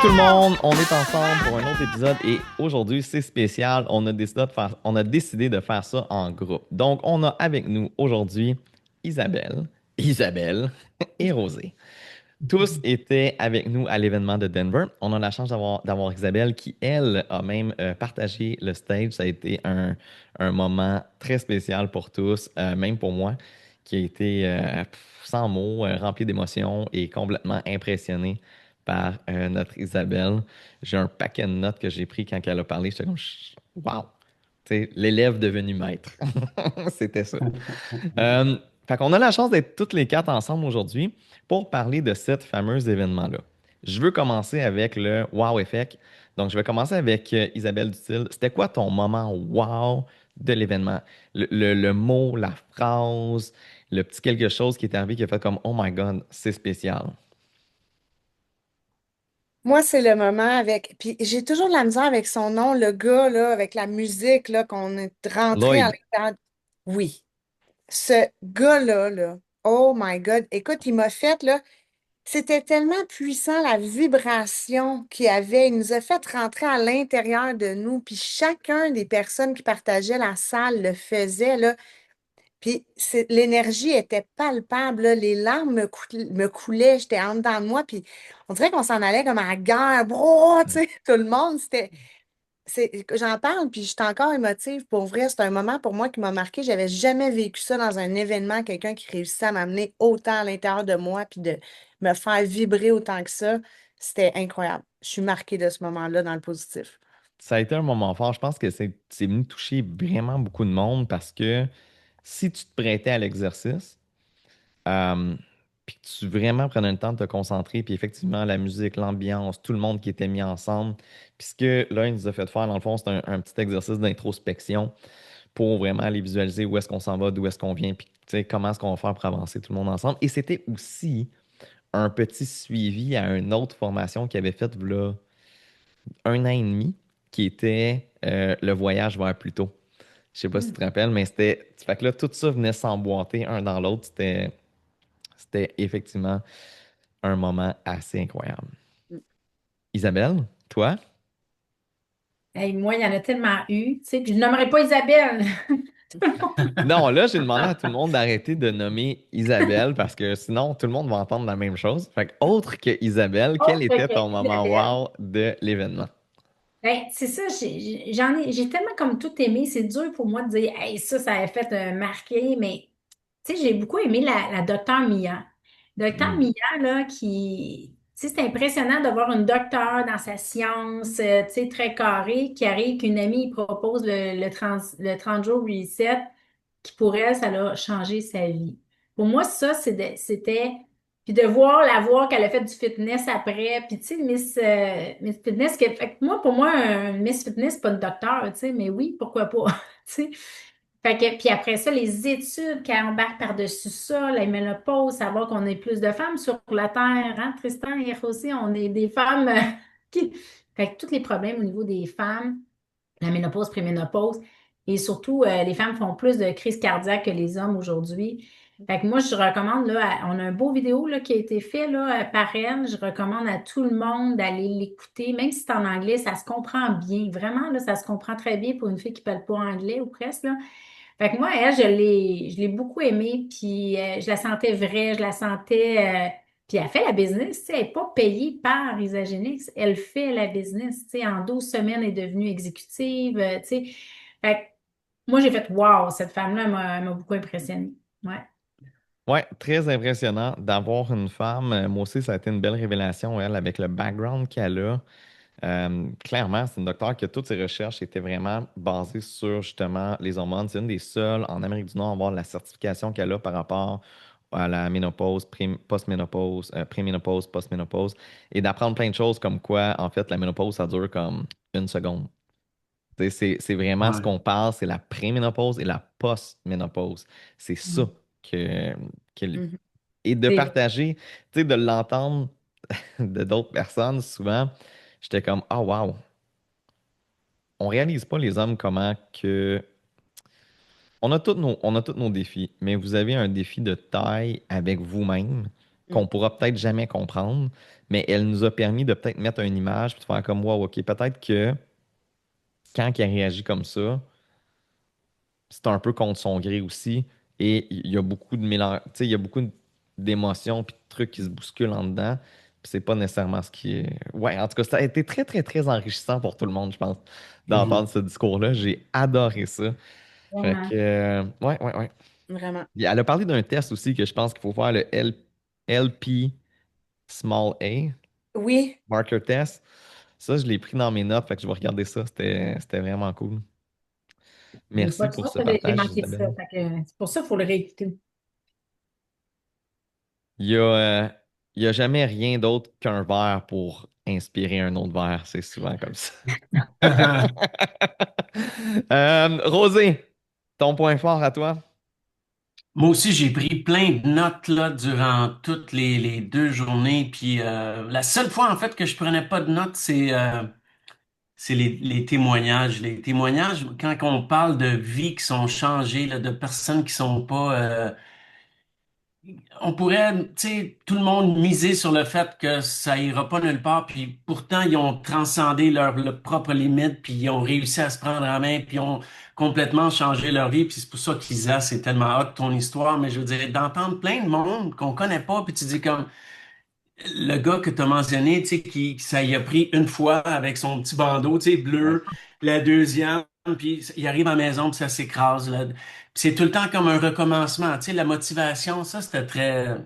tout le monde, on est ensemble pour un autre épisode et aujourd'hui c'est spécial, on a décidé de faire ça en groupe. Donc on a avec nous aujourd'hui Isabelle et Rosé. Tous étaient avec nous à l'événement de Denver. On a la chance d'avoir Isabelle qui, elle, a même partagé le stage. Ça a été un moment très spécial pour tous, même pour moi, qui a été sans mots, rempli d'émotions et complètement impressionné par notre Isabelle. J'ai un paquet de notes que j'ai pris quand elle a parlé. J'étais comme, wow! Tu sais, l'élève devenu maître. C'était ça. Euh, Fait qu'on a la chance d'être toutes les quatre ensemble aujourd'hui pour parler de cet fameux événement-là. Je veux commencer avec le wow effect. Donc, je vais commencer avec Isabelle Dutil. C'était quoi ton moment wow de l'événement? Le mot, la phrase, le petit quelque chose qui est arrivé qui a fait comme Oh my God, c'est spécial. Moi, c'est le moment avec. Puis j'ai toujours de la misère avec son nom, le gars, là, avec la musique, là, qu'on est rentré à Lloyd, l'intérieur. Oui, ce gars-là, là, oh my God. Écoute, il m'a fait, là, c'était tellement puissant, la vibration qu'il y avait. Il nous a fait rentrer à l'intérieur de nous. Puis chacun des personnes qui partageaient la salle le faisait, là. Puis l'énergie était palpable, là. Les larmes me coulaient, j'étais en dedans de moi, puis on dirait qu'on s'en allait comme à la guerre, bro, tu sais, tout le monde, j'en parle, puis j'étais encore émotive. Pour vrai, c'est un moment pour moi qui m'a marqué. J'avais jamais vécu ça dans un événement, quelqu'un qui réussissait à m'amener autant à l'intérieur de moi, puis de me faire vibrer autant que ça. C'était incroyable. Je suis marquée de ce moment-là dans le positif. ça a été un moment fort. Je pense que c'est venu toucher vraiment beaucoup de monde parce que si tu te prêtais à l'exercice, Euh, puis que tu vraiment prenais le temps de te concentrer, puis effectivement, la musique, l'ambiance, tout le monde qui était mis ensemble. Puis ce que là, il nous a fait faire, dans le fond, c'est un petit exercice d'introspection pour vraiment aller visualiser où est-ce qu'on s'en va, d'où est-ce qu'on vient, puis tu sais, comment est-ce qu'on va faire pour avancer tout le monde ensemble. Et c'était aussi un petit suivi à une autre formation qu'il avait faite là, 1 an et demi, qui était le voyage vers Pluto. Je sais pas si tu te rappelles, mais c'était. Fait que là, tout ça venait s'emboîter un dans l'autre. C'était effectivement un moment assez incroyable. Isabelle, toi? Hey, moi, il y en a tellement eu, tu sais, puis je nommerai pas Isabelle. Non, là, j'ai demandé à tout le monde d'arrêter de nommer Isabelle parce que sinon, tout le monde va entendre la même chose. Fait que, autre que Isabelle, quel Autre était que ton moment Isabelle. wow de l'événement? Ben, c'est ça, j'ai tellement comme tout aimé. C'est dur pour moi de dire, hey, ça a fait marquer, mais tu sais, j'ai beaucoup aimé la docteure Mia. Docteur Hmm. Mia, là, tu sais, c'est impressionnant de voir une docteure dans sa science, tu sais, très carrée, qui arrive, qu'une amie propose le 30 jours reset, qui pour elle, ça a changé sa vie. Pour moi, ça, c'était. Puis de voir qu'elle a fait du fitness après. Puis tu sais, Miss Fitness, fait que moi, pour moi, un Miss Fitness, c'est pas une docteur, tu sais, mais oui, pourquoi pas, tu sais. Fait que, puis après ça, les études qui embarquent par-dessus ça, la ménopause, savoir qu'on est plus de femmes sur la Terre, hein, Tristan et aussi, on est des femmes qui. Fait que tous les problèmes au niveau des femmes, la ménopause, préménopause. Et surtout, les femmes font plus de crises cardiaques que les hommes aujourd'hui. Fait que moi, je recommande, là, on a un beau vidéo là, qui a été fait là, par elle. Je recommande à tout le monde d'aller l'écouter, même si c'est en anglais, ça se comprend bien. Vraiment, là, ça se comprend très bien pour une fille qui ne parle pas anglais ou presque, là. Fait que moi, elle, je l'ai beaucoup aimée, puis je la sentais vraie, je la sentais. Puis elle fait la business, tu sais, elle n'est pas payée par Isagenix, elle fait la business, tu sais, en 12 semaines, elle est devenue exécutive, tu sais. Fait que moi, j'ai fait, wow, cette femme-là, elle m'a beaucoup impressionnée. Ouais. Ouais, très impressionnant d'avoir une femme. Moi aussi, ça a été une belle révélation, elle, avec le background qu'elle a. Clairement, c'est une docteure que toutes ses recherches étaient vraiment basées sur justement les hormones. C'est une des seules en Amérique du Nord à avoir la certification qu'elle a par rapport à la ménopause, post-ménopause, préménopause, post-ménopause, et d'apprendre plein de choses comme quoi, en fait, la ménopause, ça dure comme 1 seconde. Tu sais, c'est vraiment ce Ouais. qu'on parle, c'est la préménopause et la post-ménopause. C'est ça Mm. que, que- Mhm. Et de C'est partager, tu sais, de l'entendre de d'autres personnes, souvent, j'étais comme, oh wow, on réalise pas les hommes comment que on a tous nos défis, mais vous avez un défi de taille avec vous-même Mm. qu'on pourra peut-être jamais comprendre, mais elle nous a permis de peut-être mettre une image puis de faire comme wow, OK, peut-être que quand elle réagit comme ça, c'est un peu contre son gré aussi. Et il y a beaucoup de mélange, tu sais, il y a beaucoup d'émotions puis de trucs qui se bousculent en dedans. Puis c'est pas nécessairement ce qui est. Ouais, en tout cas, ça a été très, très, très enrichissant pour tout le monde, je pense, d'entendre Mhm. ce discours-là. J'ai adoré ça. Fait que, Vraiment. ouais, ouais, ouais. Vraiment. Et elle a parlé d'un test aussi que je pense qu'il faut faire, le LP Small A, Oui, Marker Test. Ça, je l'ai pris dans mes notes, fait que je vais regarder ça. C'était vraiment cool. J'ai Merci pas de pour chance, ce j'ai partage, manqué ça. Isabelle. Fait que c'est pour ça qu'il faut le réécouter. Il y a, euh, il y a jamais rien d'autre qu'un verre pour inspirer un autre verre. C'est souvent comme ça. Rosé, ton point fort à toi? Moi aussi, j'ai pris plein de notes là durant toutes les 2 journées. Puis la seule fois en fait que je prenais pas de notes, c'est les témoignages. Les témoignages, quand on parle de vies qui sont changées, là, de personnes qui sont pas on pourrait, tu sais, tout le monde miser sur le fait que ça ira pas nulle part, puis pourtant ils ont transcendé leur propre limite, puis ils ont réussi à se prendre en main, puis ils ont complètement changé leur vie, puis c'est pour ça qu'Isa, c'est tellement hot ton histoire, mais je veux dire, d'entendre plein de monde qu'on connaît pas, puis tu dis comme le gars que tu as mentionné, tu sais, qui ça y a pris une fois avec son petit bandeau, tu sais, Ouais, bleu, puis la deuxième, puis il arrive à la maison, puis ça s'écrase, là. Puis c'est tout le temps comme un recommencement, tu sais, la motivation, ça, c'était très.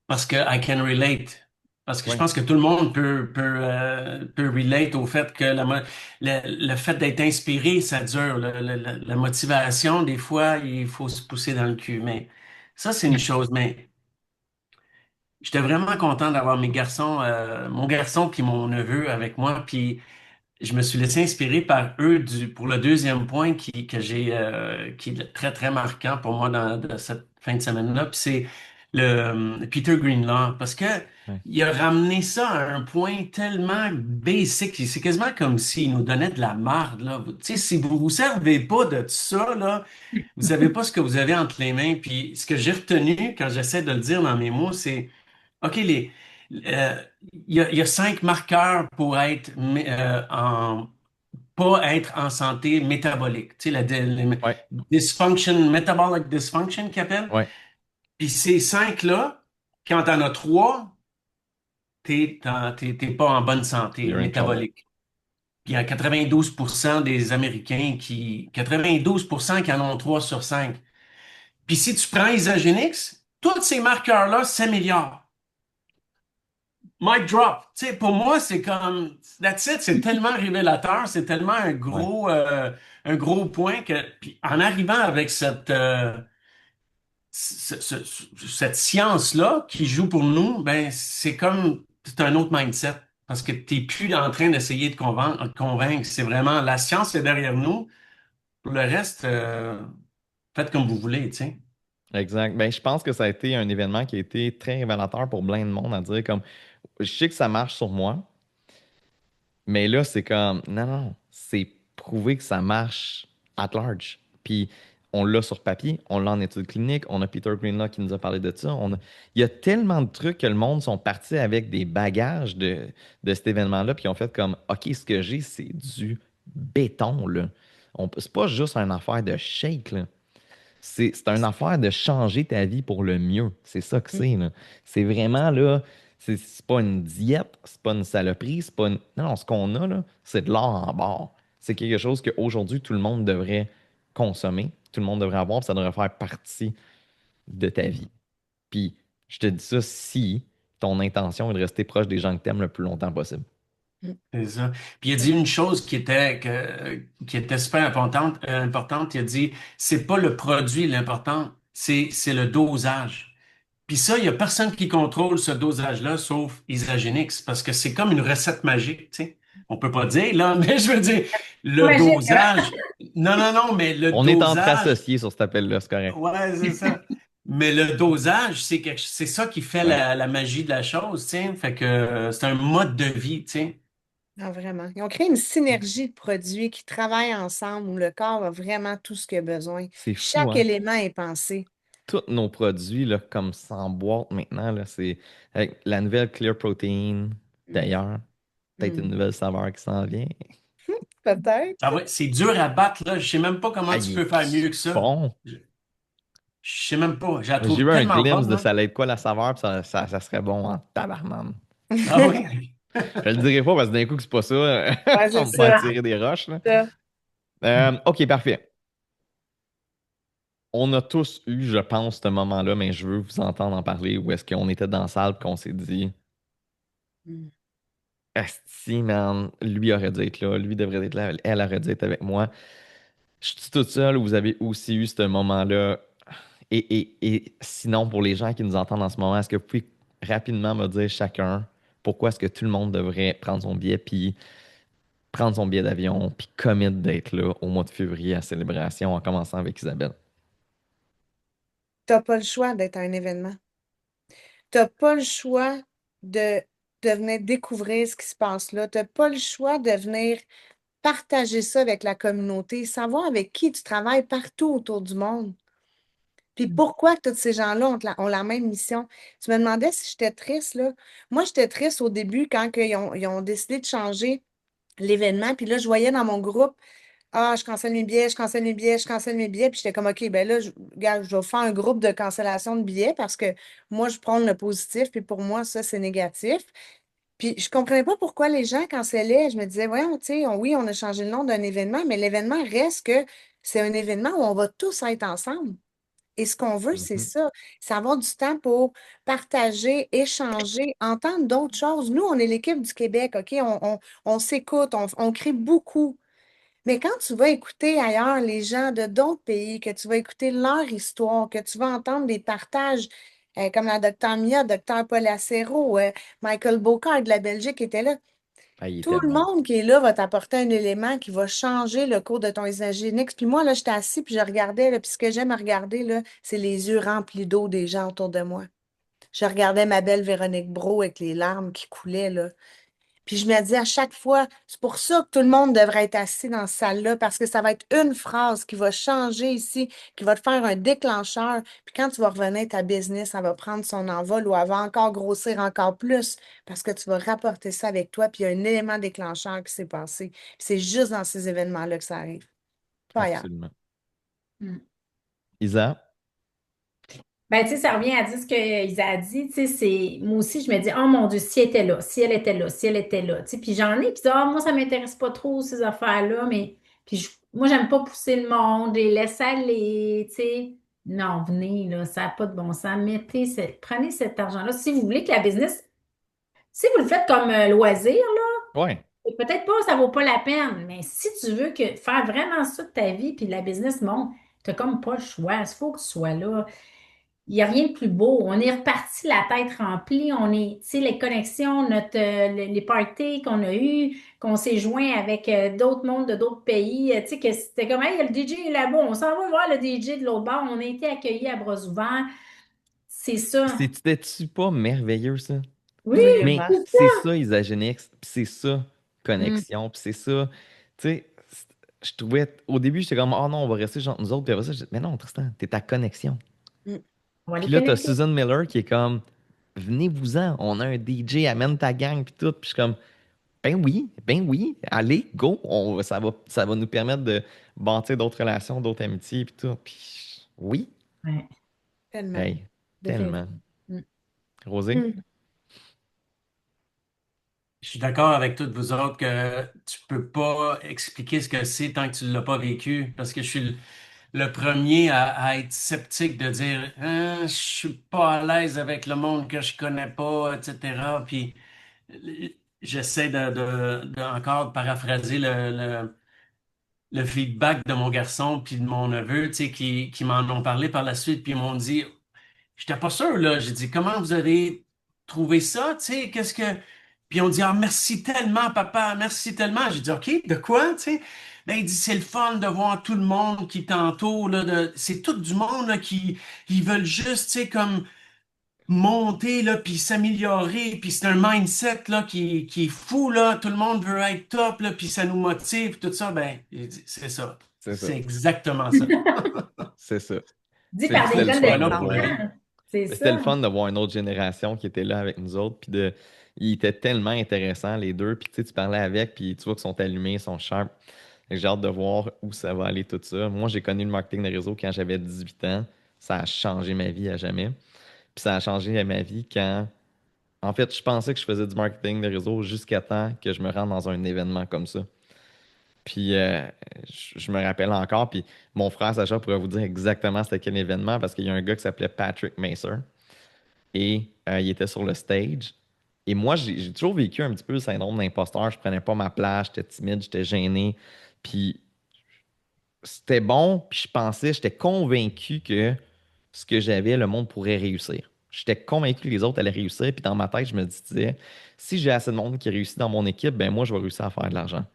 Parce que I can relate. Parce que je ouais, pense que tout le monde peut relate au fait que le fait d'être inspiré, ça dure. La motivation, des fois, il faut se pousser dans le cul. Mais ça, c'est une chose. Mais j'étais vraiment content d'avoir mes garçons, mon garçon puis mon neveu avec moi. Puis je me suis laissé inspirer par eux pour le deuxième point qui est très, très marquant pour moi dans cette fin de semaine-là. Puis c'est Peter Greenlaw. Parce que ouais, il a ramené ça à un point tellement basic. C'est quasiment comme s'il nous donnait de la marde, là. Tu sais, si vous vous servez pas de ça, là, vous savez pas ce que vous avez entre les mains. Puis ce que j'ai retenu quand j'essaie de le dire dans mes mots, c'est OK, euh, il y a 5 marqueurs pour être pas être en santé métabolique. Tu sais, ouais, metabolic dysfunction qu'ils appellent. ouais. Puis ces 5-là, quand t'en as 3, t'es pas en bonne santé You're in trouble. métabolique. Puis il y a 92% des Américains 92% qui en ont 3 sur 5. Puis si tu prends Isagenix, tous ces marqueurs-là s'améliorent. Mic drop. Tu sais, pour moi, c'est comme, that's it, c'est tellement révélateur, c'est tellement Ouais, un gros point que, puis en arrivant avec cette science-là qui joue pour nous, ben, c'est un autre mindset. Parce que t'es plus en train d'essayer de convaincre. C'est vraiment, la science est derrière nous. Pour le reste, faites comme vous voulez, tu sais. exact. Ben, je pense que ça a été un événement qui a été très révélateur pour plein de monde à dire comme, je sais que ça marche sur moi, mais là, c'est comme, non, non, c'est prouvé que ça marche at large. Puis, on l'a sur papier, on l'a en études cliniques, on a Peter Greenlaw qui nous a parlé de ça. Il y a tellement de trucs que le monde sont partis avec des bagages de cet événement-là, puis ils ont fait comme, OK, ce que j'ai, c'est du béton, là. C'est pas juste une affaire de shake, là. C'est une affaire de changer ta vie pour le mieux. C'est ça que c'est, là. C'est vraiment, là, c'est pas une diète, c'est pas une saloperie, c'est pas une... Non, non, ce qu'on a, là, c'est de l'or en barre. C'est quelque chose qu'aujourd'hui, tout le monde devrait consommer, tout le monde devrait avoir, puis ça devrait faire partie de ta vie. Puis, je te dis ça si ton intention est de rester proche des gens que t'aimes le plus longtemps possible. C'est ça. Puis il a dit une chose qui était super importante. Il a dit, c'est pas le produit l'important, c'est le dosage. Puis ça, il y a personne qui contrôle ce dosage-là, sauf Isagenix, parce que c'est comme une recette magique, tu sais. On peut pas dire, là, mais je veux dire, le Magique, hein? dosage. Non, non, non, mais le On est entre dosage, associés sur cet appel-là, c'est correct. ouais, c'est ça. Mais le dosage, c'est ça qui fait Ouais. la magie de la chose, tu sais. Fait que c'est un mode de vie, tu sais. Ah, vraiment. Ils ont créé une synergie de produits qui travaillent ensemble où le corps a vraiment tout ce qu'il a besoin. C'est fou, Chaque hein? élément est pensé. tous nos produits là, comme sans boîte maintenant, là, c'est avec la nouvelle Clear Protein, d'ailleurs. Peut-être une Mm. nouvelle saveur qui s'en vient. Peut-être. Ah ouais, c'est dur à battre, là. Je sais même pas comment Ah, tu il peux est faire mieux que ça. bon. Je sais même pas. Je la J'ai trouve eu un tellement glimpse bonne, de là. ça allait être quoi la saveur, puis ça serait bon en tabarnane. Ah oui. Je le dirai pas parce que d'un coup que c'est pas ça, Ouais, on c'est va ça. attirer des roches, là. ça. OK, parfait. On a tous eu, je pense, ce moment-là, mais je veux vous entendre en parler, où est-ce qu'on était dans la salle et qu'on s'est dit, Mm. Asti, man, lui aurait dû être là, lui devrait être là, elle aurait dû être avec moi. Je suis toute seule, ou vous avez aussi eu ce moment-là. Et sinon, pour les gens qui nous entendent en ce moment, est-ce que vous pouvez rapidement me dire chacun pourquoi est-ce que tout le monde devrait prendre son billet, puis prendre son billet d'avion, puis commit d'être là au mois de février à Célébration, en commençant avec Isabelle? T'as pas le choix d'être à un événement. T'as pas le choix de, de venir découvrir ce qui se passe là. T'as pas le choix de venir partager ça avec la communauté, savoir avec qui tu travailles partout autour du monde. Puis pourquoi que tous ces gens-là ont la même mission? Tu me demandais si j'étais triste, là. Moi, j'étais triste au début quand ils ont décidé de changer l'événement. Puis là, je voyais dans mon groupe, ah, je cancelle mes billets, je cancelle mes billets, je cancelle mes billets. Puis j'étais comme, OK, ben là, regarde, je vais faire un groupe de cancellation de billets parce que moi, je prends le positif, puis pour moi, ça, c'est négatif. Puis je comprenais pas pourquoi les gens cancellaient. Je me disais, voyons, tu sais, oui, on a changé le nom d'un événement, mais l'événement reste que c'est un événement où on va tous être ensemble. Et ce qu'on veut, c'est Mhm. ça, c'est avoir du temps pour partager, échanger, entendre d'autres choses. Nous, on est l'équipe du Québec, OK? On s'écoute, on crie beaucoup. Mais quand tu vas écouter ailleurs les gens de d'autres pays, que tu vas écouter leur histoire, que tu vas entendre des partages comme la docteure Mia, docteur Paul Acero, Michael Bocard de la Belgique était là. Ah, il Tout était le bon. monde qui est là va t'apporter un élément qui va changer le cours de ton isogénique. Puis moi, là, j'étais assis, puis je regardais, là, puis ce que j'aime à regarder, là, c'est les yeux remplis d'eau des gens autour de moi. Je regardais ma belle Véronique Brault avec les larmes qui coulaient, là. Puis je me dis à chaque fois, c'est pour ça que tout le monde devrait être assis dans cette salle-là, parce que ça va être une phrase qui va changer ici, qui va te faire un déclencheur. Puis quand tu vas revenir, ta business, elle va prendre son envol ou elle va encore grossir encore plus, parce que tu vas rapporter ça avec toi, puis il y a un élément déclencheur qui s'est passé. Puis c'est juste dans ces événements-là que ça arrive, pas ailleurs. Absolument. Mm. Isa? Ben, tu sais, ça revient à dire ce qu'ils a dit, tu sais, c'est, moi aussi, je me dis, oh mon Dieu, si elle était là, si elle était là, si elle était là, tu sais, puis j'en ai qui disent, ah, moi, ça m'intéresse pas trop, ces affaires-là, mais, puis moi, j'aime pas pousser le monde, les laisser aller, tu sais. Non, venez, là, ça n'a pas de bon sens, prenez cet argent-là. Si vous voulez que la business, si vous le faites comme loisir, Ouais. peut-être pas, ça vaut pas la peine, mais si tu veux faire vraiment ça de ta vie, puis la business monte, t'as comme pas le choix, il faut que tu sois là. Il n'y a rien de plus beau. On est reparti la tête remplie. On est, tu sais, les connexions, les parties qu'on a eues, qu'on s'est joint avec d'autres mondes de d'autres pays. Tu sais, que c'était comme, hey, le DJ est là-bas. On s'en va voir le DJ de l'autre bord. On a été accueillis à bras ouverts. C'est ça. C'était-tu pas merveilleux, ça? Oui, Mais Vraiment. c'est ça. c'est ça, Isagenix, puis c'est ça, Mm, connexion, puis c'est ça. Tu sais, je trouvais, au début, j'étais comme, oh non, on va rester genre nous autres, puis après ça, mais non, Tristan, t'es ta connexion. mm. On va Puis les là, t'as connecter. Susan Miller qui est comme, venez-vous-en, on a un DJ, amène ta gang, puis tout. Puis je suis comme, ben oui, allez, go, ça va nous permettre de bâtir d'autres relations, d'autres amitiés, puis tout. Puis oui, Ouais, Tellement. hey, tellement. définitivement. Mm. Rosé? Mm. Je suis d'accord avec toutes vous autres que tu peux pas expliquer ce que c'est tant que tu l'as pas vécu, parce que je suis le premier à être sceptique de dire hein, je suis pas à l'aise avec le monde que je connais pas, etc. Puis j'essaie encore de paraphraser le feedback de mon garçon puis de mon neveu, tu sais, qui m'en ont parlé par la suite, puis ils m'ont dit j'étais pas sûr, là. J'ai dit, comment vous avez trouvé ça? Tu sais, qu'est-ce que. Puis on dit, ah, merci tellement, papa, merci tellement. J'ai dit, OK, de quoi? Tu sais, ben, il dit, c'est le fun de voir tout le monde qui t'entoure, là. C'est tout du monde, là, qui veulent juste, tu sais, comme monter, là, puis s'améliorer. Puis c'est un mindset, là, qui est fou, là. Tout le monde veut être top, là, puis ça nous motive, tout ça. Ben, j'ai dit, c'est ça. C'est ça, C'est exactement ça. c'est ça. Dit par C'était des le jeunes fun Ouais, de de non, 15 pour voir. vrai. ans. C'est C'était le ça. fun de voir une autre génération qui était là avec nous autres. Ils étaient tellement intéressants, les deux. Puis tu parlais avec, puis tu vois qu'ils sont allumés, ils sont sharp. Fait que j'ai hâte de voir où ça va aller tout ça. Moi, j'ai connu le marketing de réseau quand j'avais 18 ans. Ça a changé ma vie à jamais. Puis ça a changé ma vie quand, en fait, je pensais que je faisais du marketing de réseau jusqu'à temps que je me rende dans un événement comme ça. Puis je me rappelle encore, puis mon frère Sacha pourrait vous dire exactement c'était quel événement parce qu'il y a un gars qui s'appelait Patrick Macer et il était sur le stage. Et moi, j'ai toujours vécu un petit peu le syndrome d'imposteur. Je prenais pas ma place, j'étais timide, j'étais gêné. Puis c'était bon, puis je pensais, j'étais convaincu que ce que j'avais, le monde pourrait réussir. J'étais convaincu que les autres allaient réussir, puis dans ma tête, je me disais, si j'ai assez de monde qui réussit dans mon équipe, ben moi, je vais réussir à faire de l'argent.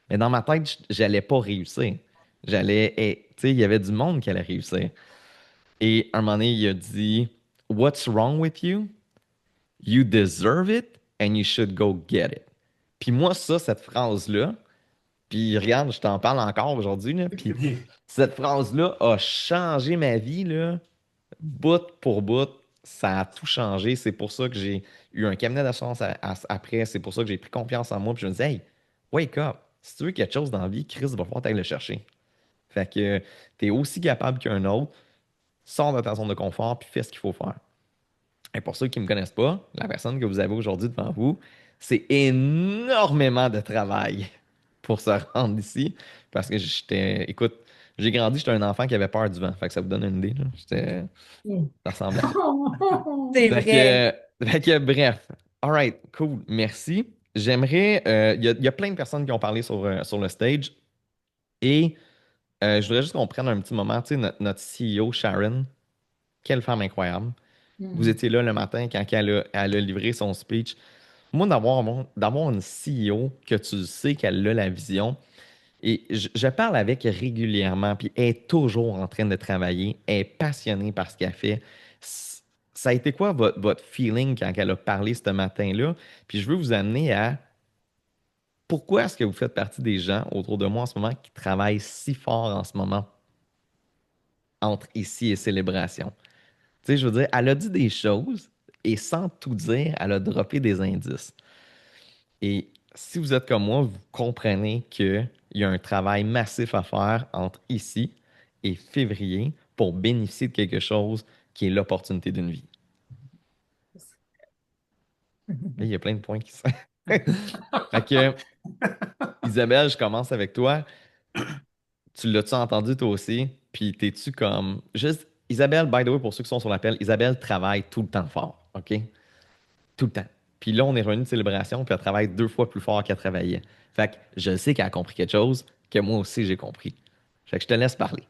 Mais dans ma tête, j'allais pas réussir. Tu sais, il y avait du monde qui allait réussir. Et un moment donné, il a dit, What's wrong with you? You deserve it and you should go get it. Puis moi, ça, cette phrase-là, puis regarde, je t'en parle encore aujourd'hui, là, puis cette phrase-là a changé ma vie, là, bout pour bout. Ça a tout changé. C'est pour ça que j'ai eu un cabinet d'assurance après. C'est pour ça que j'ai pris confiance en moi. Puis je me disais, hey, wake up. Si tu veux quelque chose dans la vie, Chris va falloir t'aller le chercher. Fait que t'es aussi capable qu'un autre. Sors de ta zone de confort puis fais ce qu'il faut faire. Et pour ceux qui ne me connaissent pas, la personne que vous avez aujourd'hui devant vous, c'est énormément de travail pour se rendre ici. Parce que écoute, j'ai grandi, j'étais un enfant qui avait peur du vent. Fait que ça vous donne une idée, là. Ça ressemblait à ça. C'est Fait vrai. que, bref. All right, cool. Merci. J'aimerais. Il y a plein de personnes qui ont parlé sur le stage. Et je voudrais juste qu'on prenne un petit moment. Tu sais, notre CEO, Sharon, quelle femme incroyable. Vous Hmm. étiez là le matin quand elle a livré son speech. Moi, d'avoir une CEO que tu sais qu'elle a la vision, et je parle avec régulièrement, puis elle est toujours en train de travailler, elle est passionnée par ce qu'elle fait. C- Ça a été quoi votre feeling quand elle a parlé ce matin-là? Puis je veux vous amener à pourquoi est-ce que vous faites partie des gens autour de moi en ce moment qui travaillent si fort en ce moment entre ici et célébration? Tu sais, je veux dire, elle a dit des choses et sans tout dire, elle a droppé des indices. Et si vous êtes comme moi, vous comprenez qu'il y a un travail massif à faire entre ici et février pour bénéficier de quelque chose qui est l'opportunité d'une vie. Là, il y a plein de points qui sont. Fait que, Isabelle, je commence avec toi. Tu l'as-tu entendu toi aussi? Puis t'es-tu comme. Juste, Isabelle, by the way, pour ceux qui sont sur l'appel, Isabelle travaille tout le temps fort, OK? Tout le temps. Puis là, on est revenu de célébration, puis elle travaille 2 fois plus fort qu'elle travaillait. Fait que je sais qu'elle a compris quelque chose que moi aussi j'ai compris. Fait que je te laisse parler.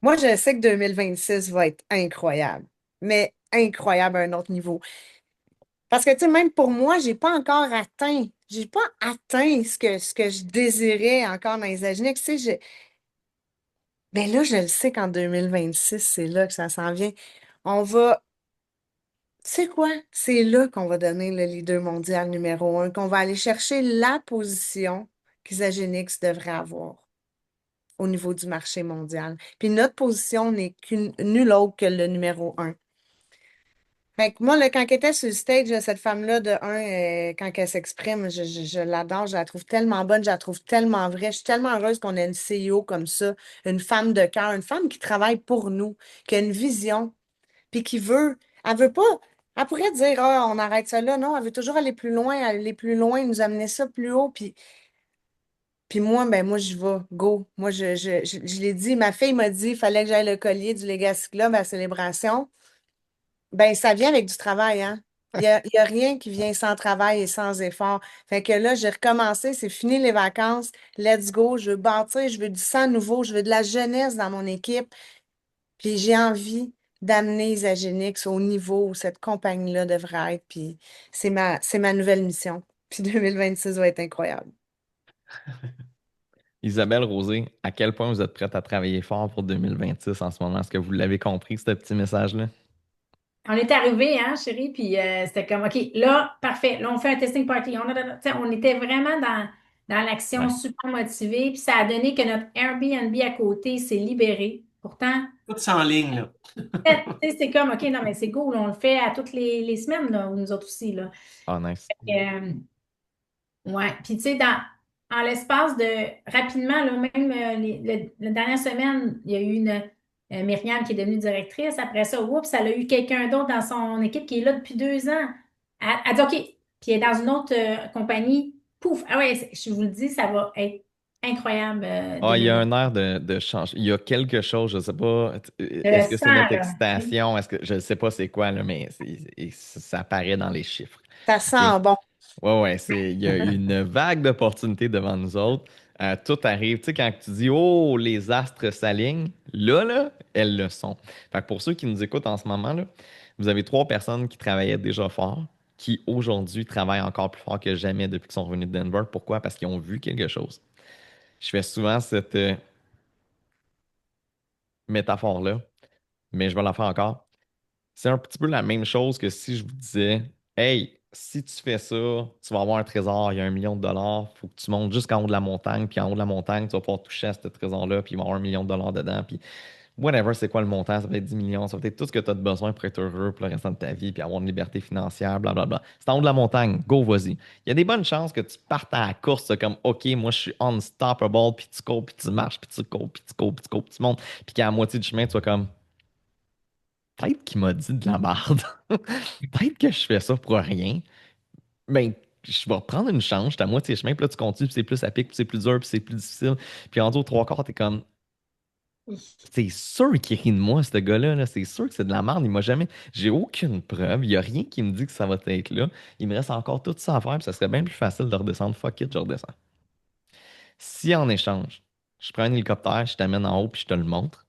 Moi, je sais que 2026 va être incroyable, mais incroyable à un autre niveau. Parce que, tu sais, même pour moi, j'ai pas atteint ce que je désirais encore dans les Aginix. Tu sais, ben là, je le sais qu'en 2026 c'est là que ça s'en vient. On va, tu sais quoi? C'est là qu'on va donner le leader mondial numéro un, qu'on va aller chercher la position qu'Isagenix devrait avoir au niveau du marché mondial. Puis notre position n'est nulle autre que le numéro un. Fait que moi, là, quand elle était sur le stage, là, cette femme-là, de un, quand elle s'exprime, je l'adore, je la trouve tellement bonne, je la trouve tellement vraie. Je suis tellement heureuse qu'on ait une CEO comme ça, une femme de cœur, une femme qui travaille pour nous, qui a une vision, puis elle veut pas, elle pourrait dire, ah, on arrête ça là. Non, elle veut toujours aller plus loin, nous amener ça plus haut. Puis moi, ben moi, je vais, go. Moi, je l'ai dit, ma fille m'a dit, il fallait que j'aille le collier du Legacy Club à la célébration. Ben, ça vient avec du travail, hein. Il y a rien qui vient sans travail et sans effort. Fait que là, j'ai recommencé, c'est fini les vacances. Let's go. Je veux bâtir, je veux du sang nouveau, je veux de la jeunesse dans mon équipe. Puis j'ai envie d'amener Isagenix au niveau où cette compagnie-là devrait être. Puis c'est ma nouvelle mission. Puis 2026 va être incroyable. Isabelle Rosé, à quel point vous êtes prête à travailler fort pour 2026 en ce moment? Est-ce que vous l'avez compris, ce petit message-là? On est arrivé, hein, chérie, puis c'était comme, OK, là, parfait, là, on fait un testing party. Tu sais, on était vraiment dans l'action, Ouais. super motivés, puis ça a donné que notre Airbnb à côté s'est libéré. Pourtant, Tout ça en ligne, là. tu sais, c'est comme, OK, non, mais c'est cool, on le fait à toutes les semaines, là, nous autres aussi, là. Ah, nice. Euh, ouais. Puis, tu sais, en l'espace de, rapidement, là, même la dernière semaine, il y a eu une Myriam qui est devenue directrice. Après ça, oups, elle a eu quelqu'un d'autre dans son équipe qui est là depuis 2 ans. Elle dit, OK, puis elle est dans une autre compagnie. Pouf, ah ouais, je vous le dis, ça va être incroyable Ah, il y a 2020. un air de change. Il y a quelque chose, je sais pas. Je le Est-ce que sens, c'est notre là. excitation? Est-ce que je ne sais pas c'est quoi, là, mais ça apparaît dans les chiffres. Ça OK? sent bon. Ouais, ouais, il y a une vague d'opportunités devant nous autres. Tout arrive. Tu sais, quand tu dis, oh, les astres s'alignent, là, elles le sont. Fait que pour ceux qui nous écoutent en ce moment, là, vous avez 3 personnes qui travaillaient déjà fort, qui aujourd'hui travaillent encore plus fort que jamais depuis qu'ils sont revenus de Denver. Pourquoi? Parce qu'ils ont vu quelque chose. Je fais souvent cette métaphore-là, mais je vais la faire encore. C'est un petit peu la même chose que si je vous disais, hey, si tu fais ça, tu vas avoir un trésor, il y a 1 million de dollars, il faut que tu montes jusqu'en haut de la montagne, puis en haut de la montagne, tu vas pouvoir toucher à ce trésor-là, puis il va y avoir 1 million de dollars dedans, puis whatever, c'est quoi le montant, ça peut être 10 millions, ça peut être tout ce que tu as besoin pour être heureux pour le restant de ta vie, puis avoir une liberté financière, blablabla. C'est en haut de la montagne, go, vas-y. Il y a des bonnes chances que tu partes à la course, c'est comme, OK, moi je suis unstoppable, puis tu cours, puis tu marches, puis tu cours, puis tu cours, puis tu cours, puis tu montes, puis qu'à la moitié du chemin, tu vas comme, peut-être qu'il m'a dit de la merde. Peut-être que je fais ça pour rien. Ben, je vais prendre une chance, j'étais à moitié chemin, puis là, tu continues, puis c'est plus à pic, puis c'est plus dur, puis c'est plus difficile. Puis rendu aux 3 quarts, t'es comme, c'est sûr qu'il rit de moi, ce gars-là, là. C'est sûr que c'est de la merde. Il m'a jamais. J'ai aucune preuve. Il n'y a rien qui me dit que ça va être là. Il me reste encore tout ça à faire, puis ça serait bien plus facile de redescendre. Fuck it, je redescends. Si en échange, je prends un hélicoptère, je t'amène en haut, puis je te le montre,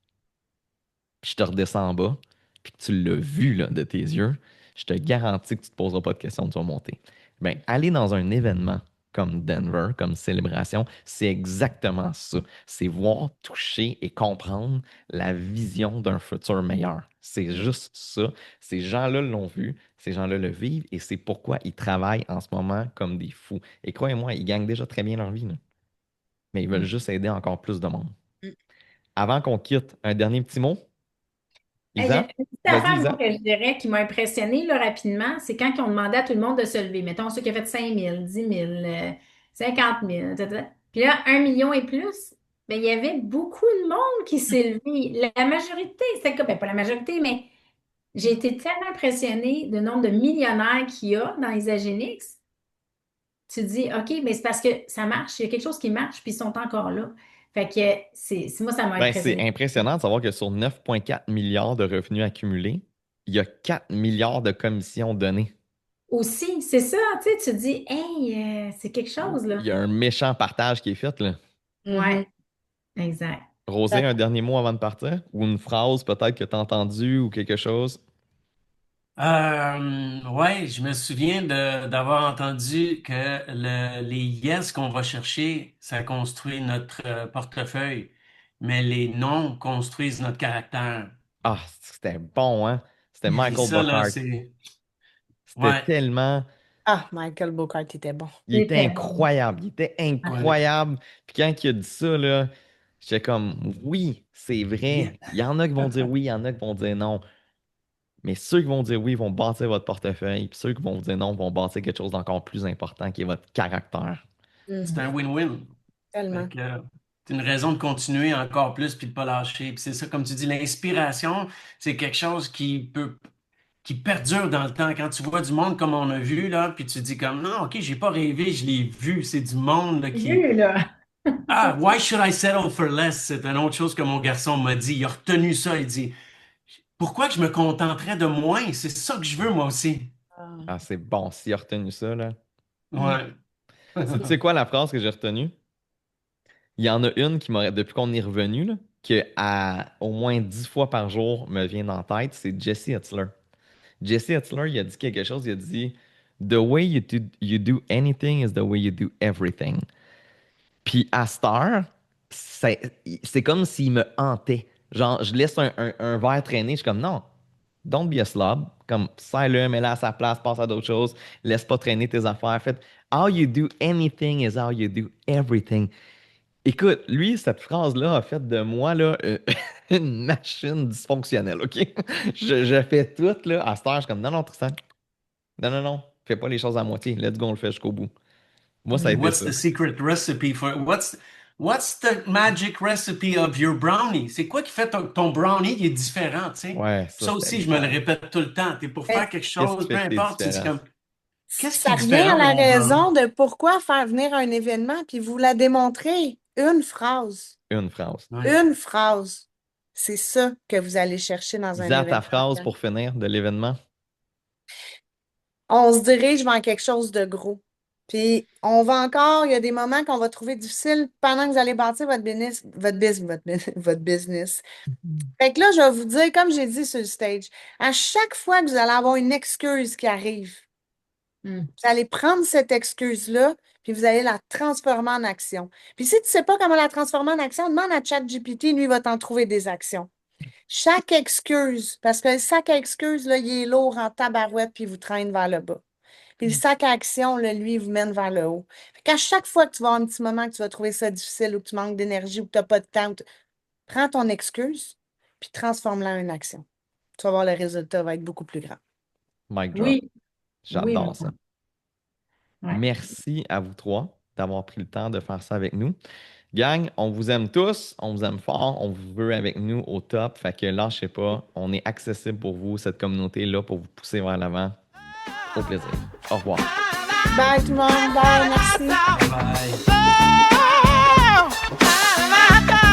puis je te redescends en bas, puis que tu l'as vu là, de tes yeux, je te garantis que tu ne te poseras pas de questions, tu vas monter. Ben, aller dans un événement comme Denver, comme célébration, c'est exactement ça. C'est voir, toucher et comprendre la vision d'un futur meilleur. C'est juste ça. Ces gens-là l'ont vu, ces gens-là le vivent et c'est pourquoi ils travaillent en ce moment comme des fous. Et croyez-moi, ils gagnent déjà très bien leur vie, là. Mais ils veulent juste aider encore plus de monde. Avant qu'on quitte, un dernier petit mot, Hey, j'ai Isa? une petite Vas-y, affaire, moi, Isa. que je dirais qui m'a impressionnée là, rapidement, c'est quand ils ont demandé à tout le monde de se lever. Mettons ceux qui ont fait 5 000, 10 000, 50 000, etc. Puis là, 1 million et plus, ben, il y avait beaucoup de monde qui s'est levé. La majorité, c'est comme, ben, pas la majorité, mais j'ai été tellement impressionnée du nombre de millionnaires qu'il y a dans les Agénix. Tu te dis, OK, mais c'est parce que ça marche, il y a quelque chose qui marche, puis ils sont encore là. Fait que moi, ça m'a Ben, c'est impressionné. impressionnant de savoir que sur 9,4 milliards de revenus accumulés, il y a 4 milliards de commissions données. Aussi, c'est ça, tu sais, tu te dis, hey, c'est quelque chose, Il là. y a un méchant partage qui est fait, là. Ouais, Mhm. exact. Rosé, un dernier mot avant de partir? Ou une phrase peut-être que tu as entendue ou quelque chose? Ouais, je me souviens d'avoir entendu que les yes qu'on va chercher, ça construit notre portefeuille, mais les non construisent notre caractère. Ah, c'était bon, hein? C'était Et Michael ça, là, Buckard. c'est... C'était Ouais, tellement. Ah, Michael Bocard était bon. Il était C'était bon. incroyable. Il était ouais. incroyable. Puis quand il a dit ça, là, j'étais comme, oui, c'est Yeah. vrai. Il y en a qui vont dire oui, il y en a qui vont dire non. Mais ceux qui vont dire oui vont bâtir votre portefeuille, puis ceux qui vont vous dire non vont bâtir quelque chose d'encore plus important qui est votre caractère. C'est Mhm. un win-win. Fait Tellement. que, c'est une raison de continuer encore plus puis de pas lâcher. Puis c'est ça, comme tu dis, l'inspiration, c'est quelque chose qui perdure dans le temps. Quand tu vois du monde comme on a vu, là, puis tu dis comme, non, OK, j'ai pas rêvé, je l'ai vu. C'est du monde là, J'ai qui... vu, là. Ah, why should I settle for less? C'est une autre chose que mon garçon m'a dit. Il a retenu ça. Il dit, pourquoi que je me contenterais de moins? C'est ça que je veux, moi aussi. Ah. Ah, c'est bon, s'il a retenu ça, là. Mhm. Ouais. Tu sais quoi la phrase que j'ai retenue? Il y en a une qui m'a, depuis qu'on est revenu, là, que au moins 10 fois par jour me vient en tête, c'est Jesse Itzler. Jesse Itzler, il a dit quelque chose, il a dit The way you do anything is the way you do everything. Puis à cette heure, c'est comme s'il me hantait. Genre, je laisse un verre traîner, je suis comme non, don't be a slob. Comme, serre-le, mets-le à sa place, passe à d'autres choses, laisse pas traîner tes affaires. Faites, how you do anything is how you do everything. Écoute, lui, cette phrase-là a fait de moi là, une machine dysfonctionnelle, OK? Je fais tout, là. À cette heure, je suis comme, non, non, Tristan. Non, non, non. Fais pas les choses à moitié. Let's go, on le fait jusqu'au bout. Moi, ça a été What's ça. the secret recipe for what's the magic recipe of your brownie? C'est quoi qui fait ton brownie qui est différent, tu sais? Ouais, ça, Ça c'était aussi, je me le incroyable. répète tout le temps. T'es pour Ben, faire quelque Qu'est-ce qui chose, peu fait que t'es importe, tu dis différent? comme, qu'est-ce qui est ça revient à différent de la mon brownie? raison de pourquoi faire venir un événement, puis vous la démontrer. Une phrase. Une phrase. Ouais. Une phrase. C'est ça que vous allez chercher dans un Dis-à ta événement. phrase pour finir de l'événement. On se dirige vers quelque chose de gros. Puis on va encore, il y a des moments qu'on va trouver difficiles pendant que vous allez bâtir votre business. Fait que là, je vais vous dire, comme j'ai dit sur le stage, à chaque fois que vous allez avoir une excuse qui arrive, Hmm. vous allez prendre cette excuse-là, puis vous allez la transformer en action. Puis si tu ne sais pas comment la transformer en action, demande à ChatGPT, lui, il va t'en trouver des actions. Chaque excuse, parce que chaque excuse, là, il est lourd en tabarouette, puis il vous traîne vers le bas. Puis le sac à action, là, lui, il vous mène vers le haut. Fait qu'à chaque fois que tu vas avoir un petit moment que tu vas trouver ça difficile ou que tu manques d'énergie ou que tu n'as pas de temps, prends ton excuse, puis transforme-la en une action. Tu vas voir le résultat va être beaucoup plus grand. Mic drop. Oui, oui, J'adore ça. ouais. Merci à vous trois d'avoir pris le temps de faire ça avec nous. Gang, on vous aime tous, on vous aime fort, on vous veut avec nous au top. Fait que lâchez pas, on est accessible pour vous, cette communauté-là, pour vous pousser vers l'avant. Au plaisir. Au revoir. Bye tout le monde, bye, merci. Bye.